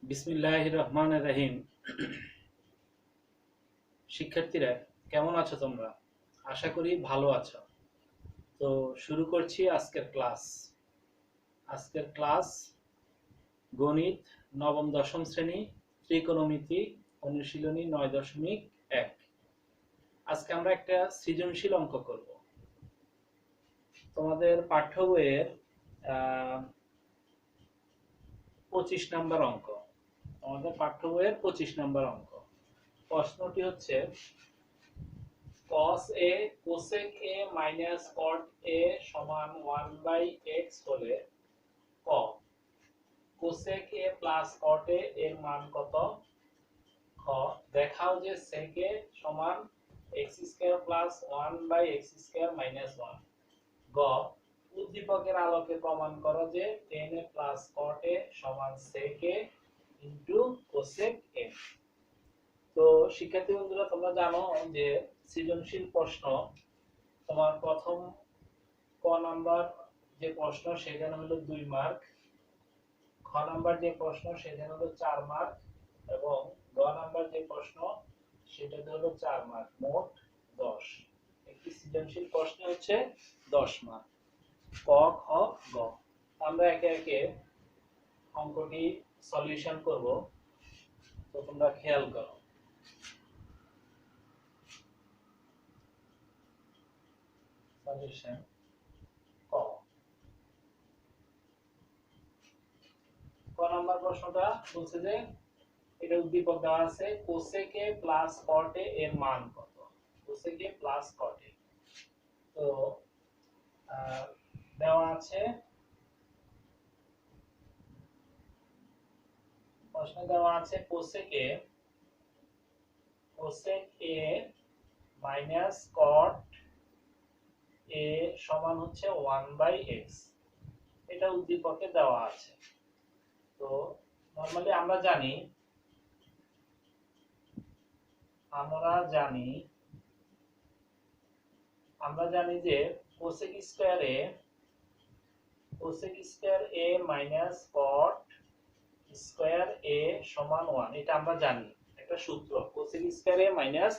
বিসমিল্লাহির রহমানির রহিম। শিক্ষার্থীরা কেমন আছো তোমরা? আশা করি ভালো আছো। তো শুরু করছি আজকের ক্লাস। আজকের ক্লাস গণিত নবম দশম শ্রেণী ত্রিকোণমিতি অনুশীলনী 9.1। আজকে আমরা একটা সৃজনশীল অঙ্ক করব। তোমাদের পাঠ্য বইয়ের 25 নাম্বার অঙ্ক। তোমাদের পাঠ্য বইয়ের 25 নাম্বার অঙ্ক। প্রশ্নটি হচ্ছে cos a cosec a minus cot a সমান 1/x হলে ক cosec a plus cot a এর মান কত? খ দেখাও যে sec a সমান x square plus 1/x square minus 1। গ উদ্দীপকের আলোকে প্রমাণ করো যে tan a plus cot a সমান sec a into cosec a। তো শিক্ষার্থী বন্ধুরা, তোমরা জানো যে সৃজনশীল প্রশ্ন তোমার প্রথম ক নাম্বার যে প্রশ্ন সেখানে হলো 2 মার্ক, খ নাম্বার যে প্রশ্ন সেখানে হলো 4 মার্ক এবং গ নাম্বার যে প্রশ্ন সেটাতে হলো 4 মার্ক, মোট 10। একটি সৃজনশীল প্রশ্ন হচ্ছে 10 মার্ক। ক খ গ আমরা একে একে অঙ্কটি সলিউশন করব। তো তোমরা খেয়াল করো। সলিউশন ক ক নাম্বার প্রশ্নটা বলছে যে এটা উদ্দীপক দেওয়া আছে cosec a plus cot a এর মান কত? cosec a plus cot a। তো দেওয়া আছে, প্রশ্নে দেওয়া আছে cosec a minus cot a সমান হচ্ছে 1/x। এটা উদ্দীপকে দেওয়া আছে। তো নরমালি আমরা জানি যে cosec square a minus cot square a সমান 1। এটা আমরা জানি, একটা সূত্র cosec square a minus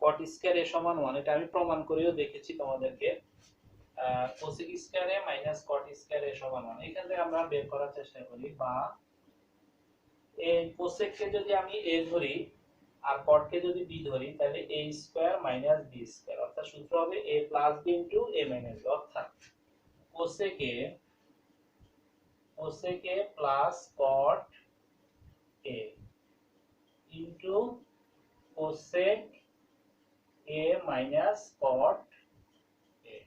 cot square a সমান 1। এটা আমি প্রমাণ করেও দেখেছি তোমাদেরকে। cosec square a minus cot square a সমান 1 এখান থেকে আমরা বের করার চেষ্টা করি। বা এই cosec কে যদি আমি a ধরি আর cot কে যদি b ধরি তাহলে a square minus b square, অর্থাৎ সূত্র হবে a plus b into a minus b। অর্থাৎ cosec a plus cot a into cosec a minus cot a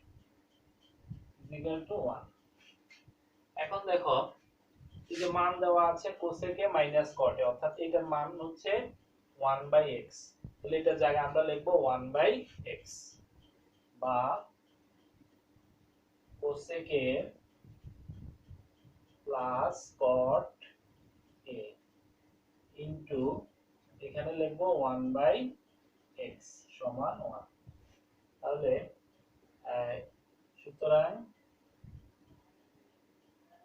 is equal to 1। এখন দেখো এই যে মান দেওয়া আছে cosec a minus cot a, অর্থাৎ এটার মান হচ্ছে 1/x। তাহলে এটার জায়গায় আমরা লিখব 1/x বা cosec a plus cot a into এখানে লিখব 1/x সমান 1। তাহলে সুতরাং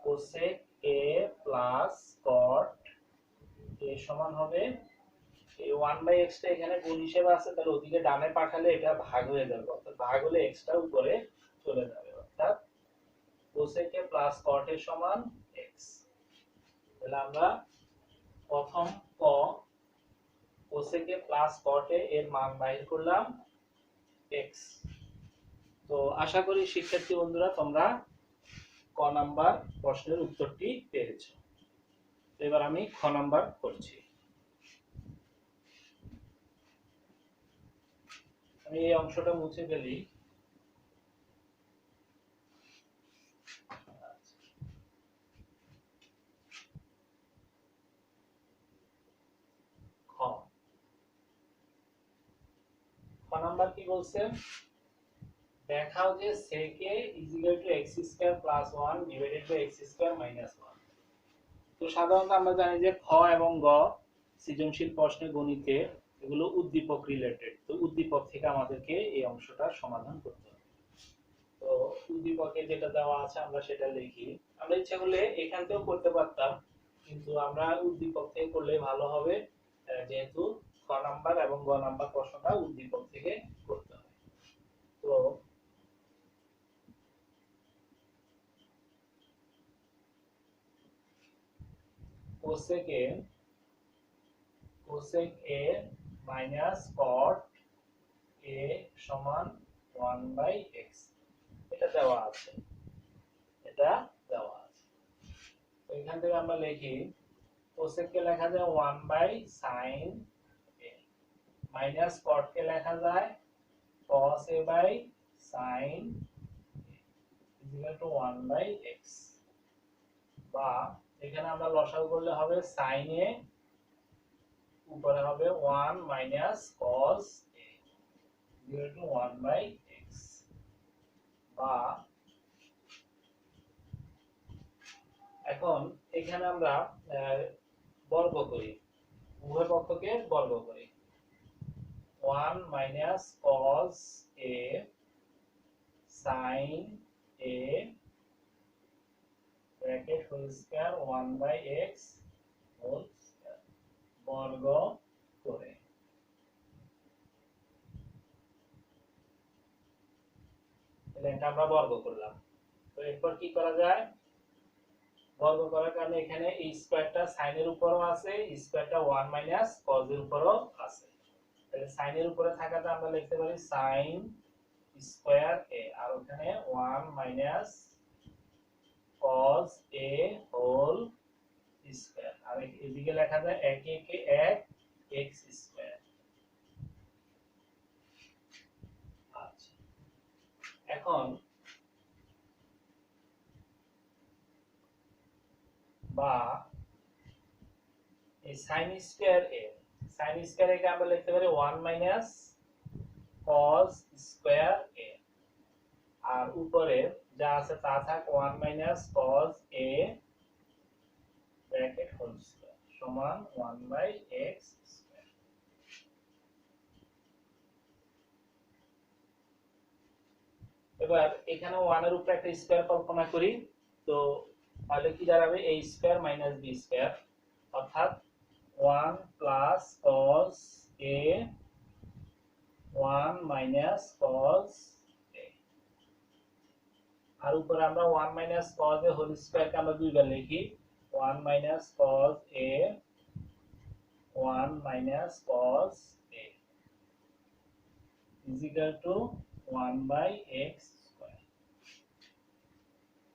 cosec a plus cot a সমান হবে এই 1/x টা এখানে গুণ হিসেবে আছে, তাহলে ওদিকে ডানে পাঠালে এটা ভাগ হয়ে যাবে, অর্থাৎ ভাগ হলে x টা উপরে চলে যাবে। অর্থাৎ cosec a plus cot a সমান x। তাহলে আমরা প্রথম ক cosec a plus cot a এর মান বাইর করলাম x। তো আশা করি শিক্ষার্থী বন্ধুরা তোমরা ক নাম্বার প্রশ্নের উত্তরটি পেয়েছো। এবার আমি খ নাম্বার করছি। আমি এই অংশটা মুছে ফেলি। খ নাম্বার কি বলছে? দেখাও যে sec a x square plus 1 divided by x square minus 1। তো সাধারণত আমরা জানি যে খ এবং গ সৃজনশীল প্রশ্নে গণিতে এগুলো উদ্দীপক রিলেটেড। তো উদ্দীপক থেকে আমাদেরকে এই অংশটা সমাধান করতে হবে। তো উদ্দীপকে যেটা দেওয়া আছে আমরা সেটা লিখি। আমরা ইচ্ছা করলে এখান থেকেও করতে পারতাম, কিন্তু আমরা উদ্দীপক থেকে করলে ভালো হবে, যেহেতু খ নাম্বার এবং গ নাম্বার প্রশ্নটা উদ্দীপক থেকে করতে হবে। তো কোসেক এ মাইনাস কট এ সমান 1/x, এটা দেওয়া আছে, এটা দেওয়া আছে। তো এখান থেকে আমরা লিখি কোসেক কে লেখা যায় 1/sin a, মাইনাস কট কে লেখা যায় cos a/sin a 1/x, বা এখানে আমরা লসাগু করলে হবে sin a উপরে হবে 1 minus cos a equal to 1/x, বা এখন এখানে আমরা বর্গ করি, উভয় পক্ষকে বর্গ করি। 1 minus cos a sin a bracket whole square 1/x whole square বর্গ করে। এটা আমরা বর্গ করলাম। তো এরপর কি করা যায়? বর্গ করার কারণে এখানে এই স্কয়ারটা sin এর উপরও আছে, স্কয়ারটা 1 মাইনাস cos এর উপরও আছে। তাহলে sin এর উপরে থাকাটা আমরা লিখতে পারি sin স্কয়ার a, আর ওখানে 1 minus cos a whole square, আর এদিকে লেখা যায় 1 একে 1 x স্কয়ার। আচ্ছা, এখন বা এই sin square a, sin square a কে আমরা লিখতে পারি 1 মাইনাস cos স্কয়ার a, আর উপরে যা আছে তা থাক 1 minus cos a bracket whole square সমান 1/x স্কয়ার। এবার এখানে 1 এর উপরে একটা স্কয়ার কল্পনা করি, তো তাহলে কি দাঁড়াবে a square minus b square, অর্থাৎ 1 plus cos a 1 minus cos a, আর উপরে আমরা 1 minus cos a whole square কে আমরা দুইবার লিখি 1 minus cos a 1 minus cos a is equal to 1/x square।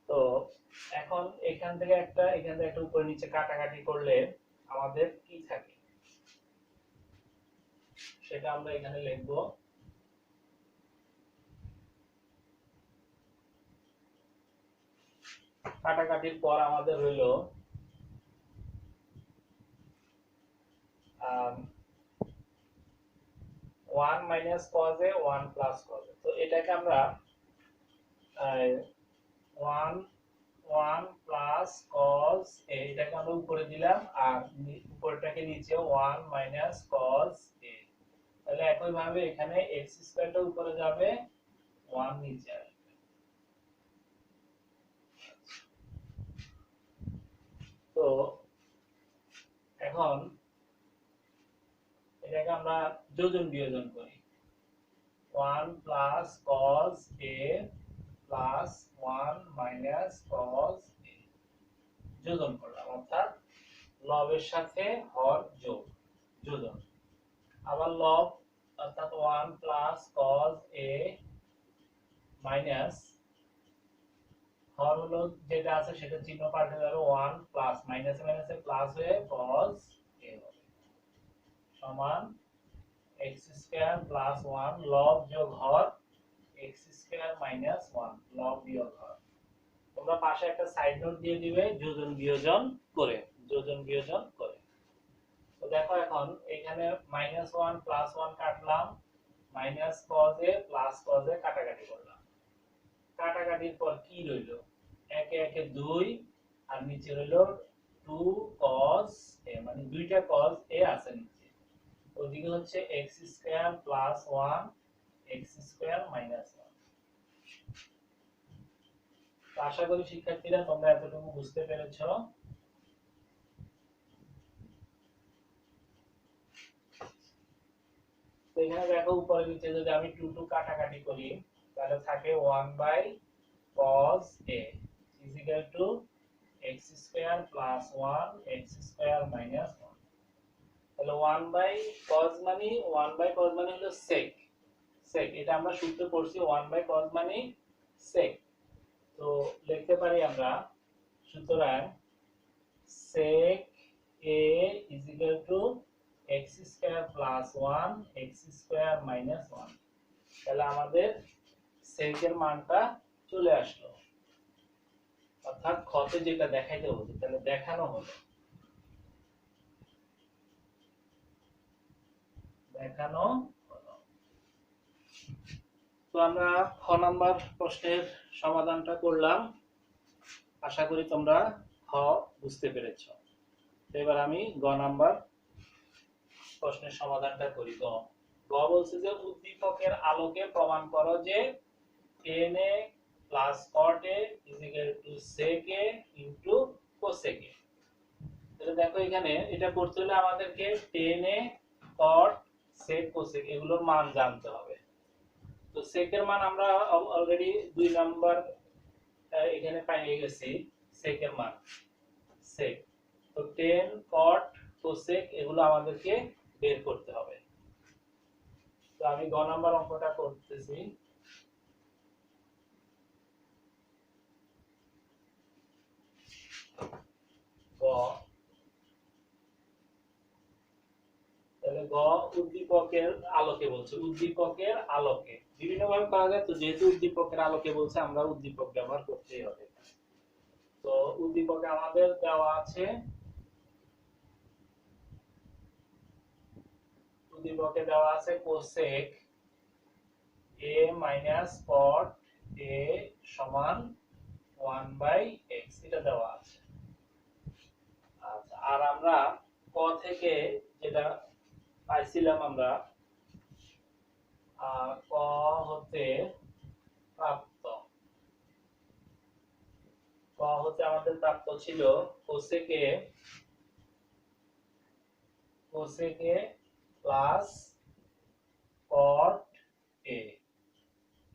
তো এখন এখান থেকে একটা উপরে নিচে কাটাকাটি করলে আমাদের কি থাকে সেটা আমরা এখানে লিখব। কাটাকাটির পর আমাদের হইল 1 minus cos a 1 plus cos a, তো এটাকে আমরা 1 plus cos a এটাকে আমরা উপরে দিলাম, আর উপরটাকে নিচে 1 minus cos a, তাহলে একই ভাবে এখানে x স্কয়ারটা উপরে যাবে 1 নিচে আসবে। তো এখন এটাকে আমরা যোজন বিয়োজন করি 1 plus cos a plus 1 minus cos a যোজন করলাম, অর্থাৎ লবের সাথে হর যোগ যোজন, আবার লব অর্থাৎ 1 plus cos a মাইনাস হর হলো যেটা আছে সেটা চিহ্ন পাল্টে যাবে 1 প্লাস মাইনাসে মাইনাসে প্লাস হয়ে cos a হবে সমান x স্কয়ার প্লাস 1 লব যোগ হর x স্কয়ার মাইনাস 1 লব বিয়োগ হর। তোমরা পাশে একটা সাইড নোট দিয়ে দিবে যোজন বিয়োজন করে, যোজন বিয়োজন করে। তো দেখো এখন এখানে -1 প্লাস 1 কাটলাম, minus cos a plus cos a কাটাকাটি করলাম, কাটাকাটির পর কি রইল, একে একে 2 আর নিচে রইল 2 cos a, মানে দুইটা cos a আছে নিচে, ওদিকে হচ্ছে x square plus 1 x square minus 1। আশা করি শিক্ষার্থীরা তোমরা এতটুকু বুঝতে পেরেছো। এখানে দেখো উপরে নিচে যদি আমি 2 2 কাটাকাটি করি তাহলে থাকে 1 by cos a is equal to x square plus 1 x square minus 1। তাহলে 1 বাই cos মানে হলো sec। sec এটা আমরা সূত্র পড়ছি 1 বাই cos মানে sec। তো লিখতে পারি আমরা সুতরাং sec a is equal to x square plus 1 x square minus 1। তাহলে আমাদের sec এর মানটা চলে আসলো, অর্থাৎ খতে যেটা দেখাইতে হতো তাহলে দেখানো হলো। তো আমরা খ নাম্বার প্রশ্নের সমাধানটা করলাম, আশা করি তোমরা খ বুঝতে পেরেছো। এবার আমি গ নাম্বার প্রশ্নের সমাধানটা করি। গ বলছে যে উদ্দীপকের আলোকে প্রমাণ করো যে tan a plus cot a is equal to sec a into cosec a। তাহলে দেখো এখানে এটা করতে হলে আমাদেরকে tan a cot sec cosec এগুলোর মান জানতে হবে। তো sec এর মান আমরা অলরেডি 2 নাম্বার এখানে পেয়ে গেছি sec এর মান sec। তো tan cot cosec এগুলো আমাদেরকে বের করতে হবে। তো আমি গ নাম্বার অঙ্কটা করতেছি। গ তাহলে গ উদ্দীপকের আলোকে বলছে, উদ্দীপকের আলোকে বিভিন্ন ভাবে করা যায়। তো যেহেতু উদ্দীপকের আলোকে বলছে আমরা উদ্দীপক ব্যবহার করতেই হবে। তো উদ্দীপকে আমাদের দেওয়া আছে, উদ্দীপকে দেওয়া আছে cosec a minus cot a সমান 1 বাই x, এটা দেওয়া আছে। আচ্ছা, আর আমরা ক থেকে যেটা পাইছিলাম আমরা ক হতে প্রাপ্ত, ক হতে আমাদের প্রাপ্ত ছিল cosec a plus cot a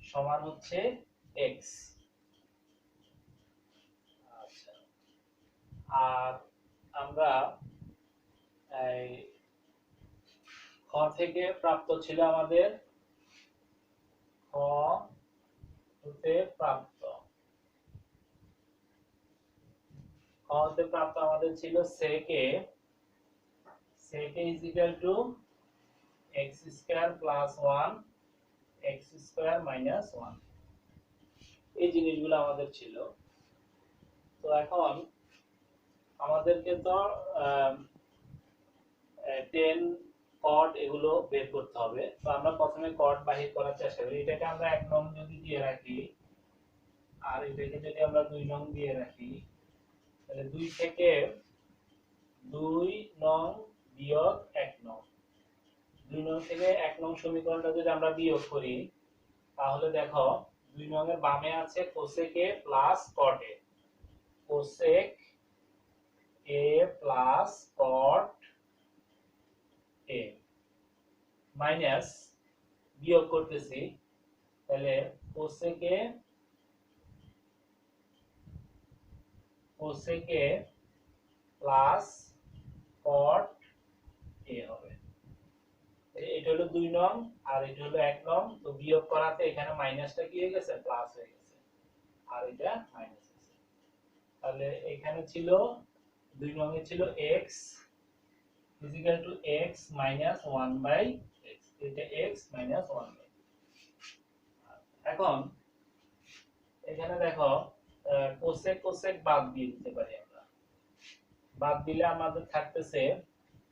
সমান হচ্ছে x। আচ্ছা, আর আমরা এই খ থেকে প্রাপ্ত ছিল আমাদের খ হতে প্রাপ্ত আমাদের ছিল sec a is equal to x square plus 1 x square minus 1, এই জিনিসগুলো আমাদের ছিল। তো এখন আমাদেরকে তো tan cot এগুলো বের করতে হবে। তো আমরা প্রথমে cot বাহির করার চেষ্টা করি। এটাকে আমরা 1 নং যদি দিয়ে রাখি আর এটাকে যদি আমরা 2 নং দিয়ে রাখি তাহলে 2 থেকে 2 নং বিয়োগ 1 নং, 2 নং থেকে 1 নং সমীকরণটা যদি আমরা বিয়োগ করি তাহলে দেখো 2 নং এর বামে আছে cosec a plus cot a, cosec a plus cot a minus বিয়োগ করতেছি, তাহলে cosec a plus cot a হবে। এটা হলো 2 নং আর এটা হলো 1 নং। তো বিয়োগ করাতে এখানে মাইনাসটা কি হয়ে গেছে, প্লাস হয়ে গেছে, আর এটা মাইনাস হয়েছে। তাহলে এখানে ছিল 2 নং এ ছিল x is equal to x minus 1 by x, এটা x minus 1 by। এখন এখানে দেখো cosec বাদ দিয়ে দিতে পারি আমরা, বাদ দিলে আমাদের থাকতেছে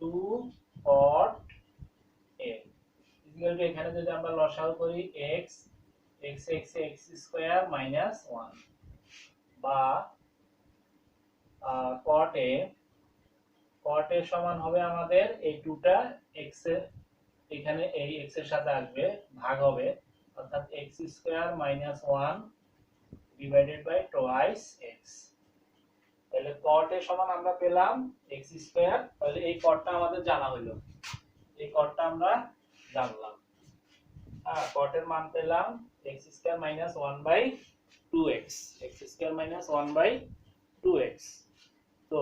2 cot a is equal to এখানে যদি আমরা লসাগু করি x স্কয়ার মাইনাস 1 বা cot a সমান হবে আমাদের এই 2টা x এর এখানে এই x এর সাথে আসবে, ভাগ হবে, অর্থাৎ x square minus 1 divided by twice x। তাহলে cot a সমান আমরা পেলাম x স্কয়ার। তাহলে এই cot টা আমাদের জানা হলো, এই cot টা আমরা জানলাম। cot এর মান পেলাম x square minus 1 by 2x, x square minus 1 by 2x। তো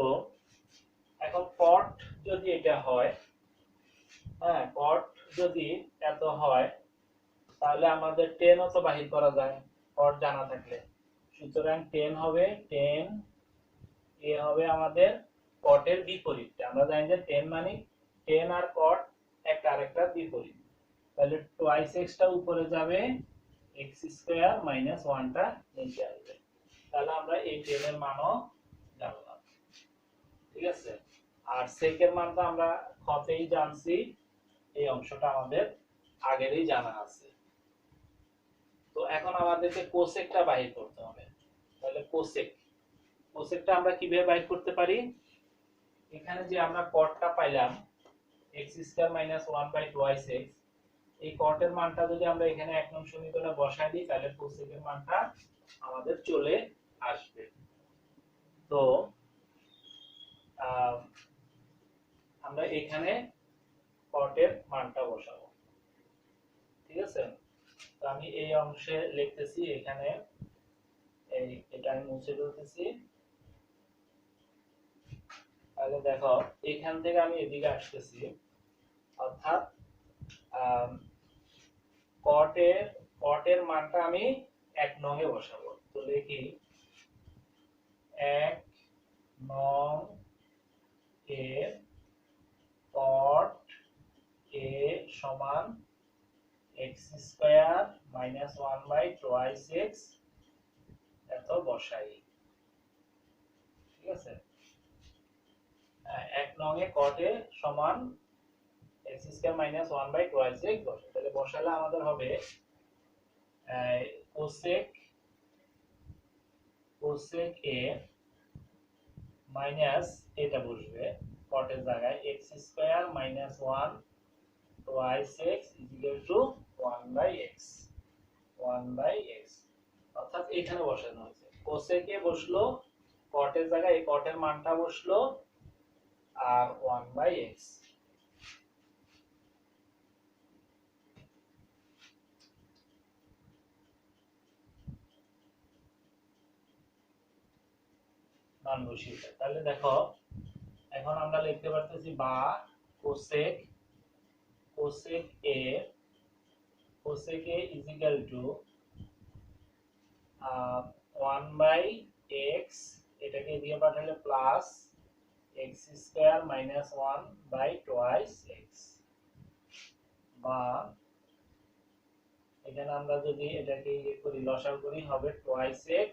এখন cot যদি এটা হয়, cot যদি এত হয় তাহলে আমাদের tan ও তো বাহির করা যায় cot জানা থাকলে। সুতরাং tan হবে, tan এ হবে আমাদের cot এর বিপরীত। আমরা জানি যে tan মানে tan আর cot একটা আরেকটার বিপরীত। তাহলে twice x টা উপরে যাবে, x স্কয়ার মাইনাস 1 টা নিচে আসবে। তাহলে আমরা এই tan এর মানও জানলাম। ঠিক আছে? আর sec এর মান তো আমরা খতেই জানছি, এই অংশটা আমাদের আগেরই জানা আছে। তো এখন আমাদেরকে cosec টা বাহির করতে হবে। তাহলে cosec টা আমরা কিভাবে বাহির করতে পারি? এখানে যে আমরা cot টা পাইলাম x square minus 1 by 2x, এই cot এর মানটা যদি আমরা এখানে এক নং সমীকরণে বসাই দিই তাহলে cosec এর মানটা আমাদের চলে আসবে। তো আমরা এখানে cot এর মানটা বসাবো। ঠিক আছে? তো আমি এই অংশে লিখতেছি, এখানে এটা আমি মুছে ফেলতেছি। তাহলে দেখো এখান থেকে আমি এদিকে আসতেছি, অর্থাৎ cot এর মানটা আমি এক নং এ বসাবো। তো লিখি 1 নং এ cot a সমান x square minus 1 by 2x এত বসাই। ঠিক আছে? এক নং এ cot a সমান x square minus 1 by 2x বসাই। তাহলে বসালে আমাদের হবে cosec a মাইনাস এটা বসবে cot এর জায়গায় x square minus 1 2x equal to 1 by x, 1 by x, অর্থাৎ এখানে বসানো হয়েছে। cosec এ বসলো, cot এর জায়গায় এই cot এর মানটা বসলো, আর 1 বাই x। মান বসিয়ে। তাহলে দেখো এখন আমরা লিখতে পারতেছি বা cosec a is equal to 1 by x, এটাকে দিয়ে পাঠালে plus x square minus 1 by 2x, বা এখানে আমরা যদি এটাকে করি লসাগু করি হবে 2x,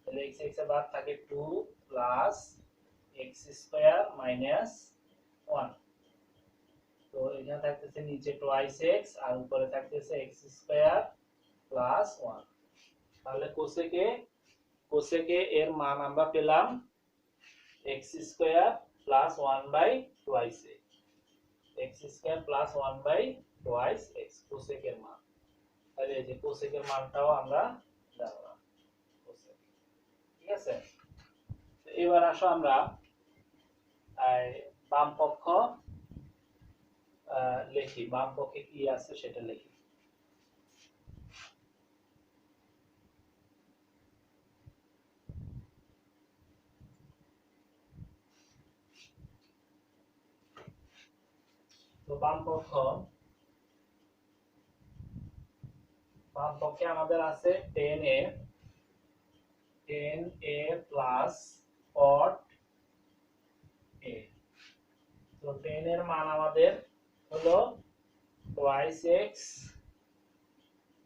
তাহলে x এর বাদ থাকে 2 প্লাস x স্কয়ার মাইনাস 1। তো এখানে থাকতেছে নিচে 2x আর উপরে থাকতেছে x স্কয়ার প্লাস 1। তাহলে cosec a এর মান আমরা পেলাম x square plus 1 by 2x, x square plus 1 by 2x cosec এর মান। তাহলে এই যে cosec এর মানটাও আমরা জানলাম cosec। ঠিক আছে? এবার আসো আমরা বাম পক্ষ লিখি, বাম পক্ষে কি আছে সেটা লিখি। তো বাম পক্ষে আমাদের আছে 10a প্লাস cot a। তো 10 এর মান আমাদের হলো 2x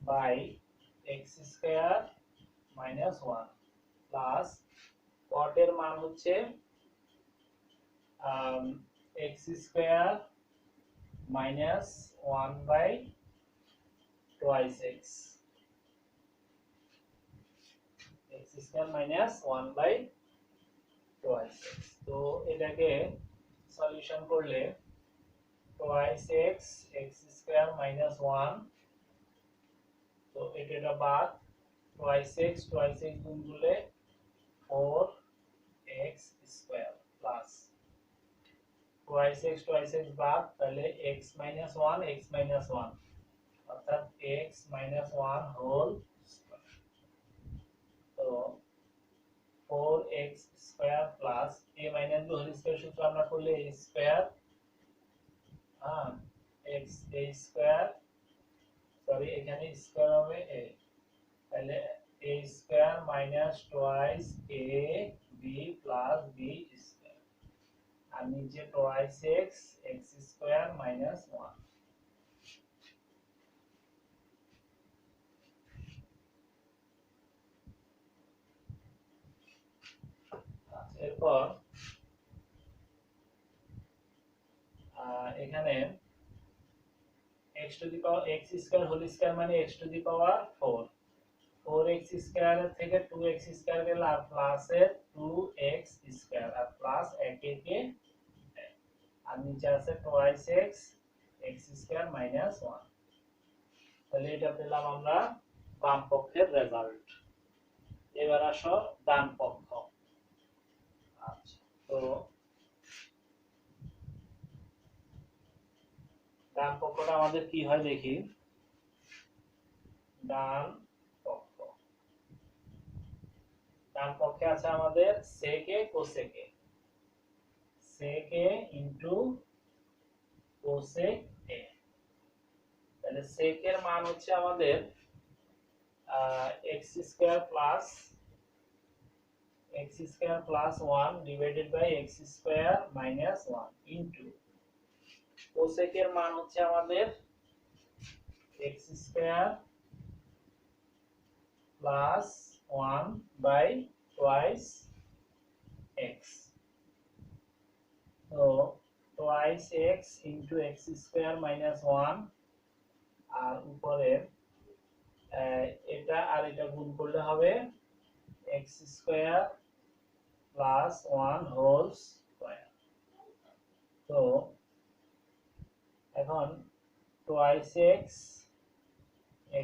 by x square minus 1 plus cot এর মান হচ্ছে x square minus 1 by 2x, x square minus 1 by 2x। তো এটাকে সলিউশন করলে 2x x স্কয়ার মাইনাস 1, তো এটা বাদ 2x গুণ করলে 4x স্কয়ার প্লাস 2x বাদ, তাহলে x মাইনাস 1 x মাইনাস 1 অর্থাৎ x minus 1 হোল স্কয়ার। তো 4x square plus a minus b whole square সূত্র আমরা করলে a square x a square, sorry এখানে স্কয়ার হবে a, তাহলে a square minus twice a b plus b square, আর নিচে twice x x square minus 1। এরপর এখানে x to the power x square whole square মানে x to the power 4, 4x square থেকে 2x square গেল আর plus এর 2x square আর plus 1 একে আর নিচে আছে twice x x square minus 1। তাহলে এটা পেলাম আমরা বাম পক্ষের রেজাল্ট। এবার আসো ডান পক্ষ। আচ্ছা, তো ডান পক্ষটা আমাদের কি হয় দেখি। ডান পক্ষে আছে আমাদের sec a cosec a, sec a into cosec a। তাহলে sec এর মান হচ্ছে আমাদের x square plus 1 divided by x square minus 1 into cosec এর মান হচ্ছে আমাদের x square plus 1 by twice x। তো twice x into x square minus 1 আর উপরে এটা আর এটা গুণ করলে হবে x square plus 1 whole square. তো এখন টুয়াইস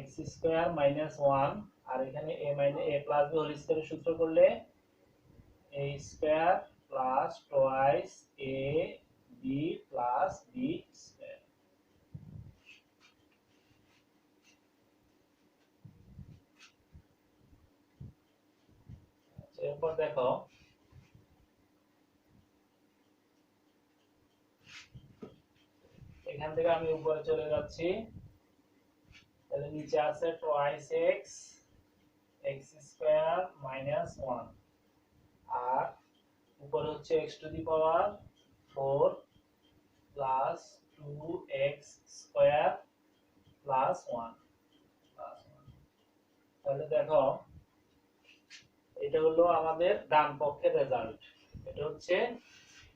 x স্কয়ার মাইনাস 1 আর এখানে a minus a plus b whole স্কয়ারের সূত্র করলে a square plus twice a b plus b square. এরপর দেখো এখান থেকে আমি উপরে চলে যাচ্ছি, তাহলে নিচে আছে টুয়াইস x স্কয়ার মাইনাস 1 আর উপরে হচ্ছে x to the power 4 plus 2x square plus 1। তাহলে দেখো এটা হলো আমাদের ডান পক্ষের রেজাল্ট, এটা হচ্ছে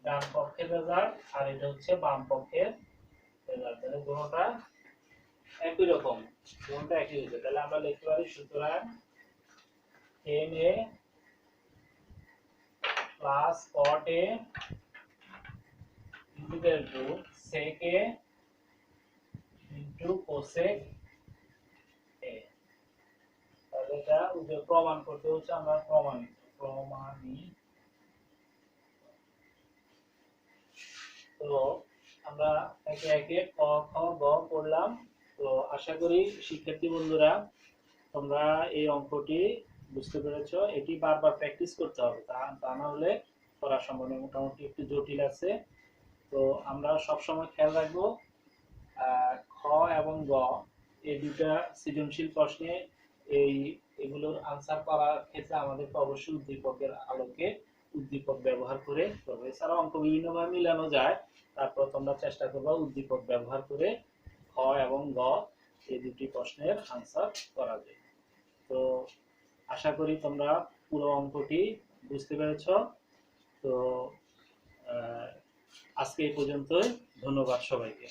ডান পক্ষের রেজাল্ট আর এটা হচ্ছে বাম পক্ষের রেজাল্ট। তাহলে দুটোটা একই রকম, দুটোটা একই হচ্ছে। তাহলে আমরা লিখতে পারি সুতরাং tan a plus cot a equal to sec a into cosec a। তাহলে এটা যে প্রমাণ করতে হচ্ছে আমরা প্রমাণিত। তো আমরা একে একে ক খ গ পড়লাম। তো আশা করি শিক্ষার্থী বন্ধুরা তোমরা এই অঙ্কটি বুঝতে পেরেছো। এটি বারবার প্র্যাকটিস করতে হবে, তা না হলে করা সম্ভব নয়, মোটামুটি একটু জটিল আছে। তো আমরা সব সময় খেয়াল রাখবো খ এবং গ এই দুটা সৃজনশীল প্রশ্নে এগুলোর আনসার করার ক্ষেত্রে আমাদেরকে অবশ্যই উদ্দীপকের আলোকে উদ্দীপক ব্যবহার করে করবো। এছাড়া অঙ্ক বিভিন্নভাবে মিলানো যায়, তারপর তোমরা চেষ্টা করবে উদ্দীপক ব্যবহার করে খ এবং গ এই দুটি প্রশ্নের আনসার করা যায়। তো আশা করি তোমরা পুরো অঙ্কটি বুঝতে পেরেছ। তো আজকে এই পর্যন্তই, ধন্যবাদ সবাইকে।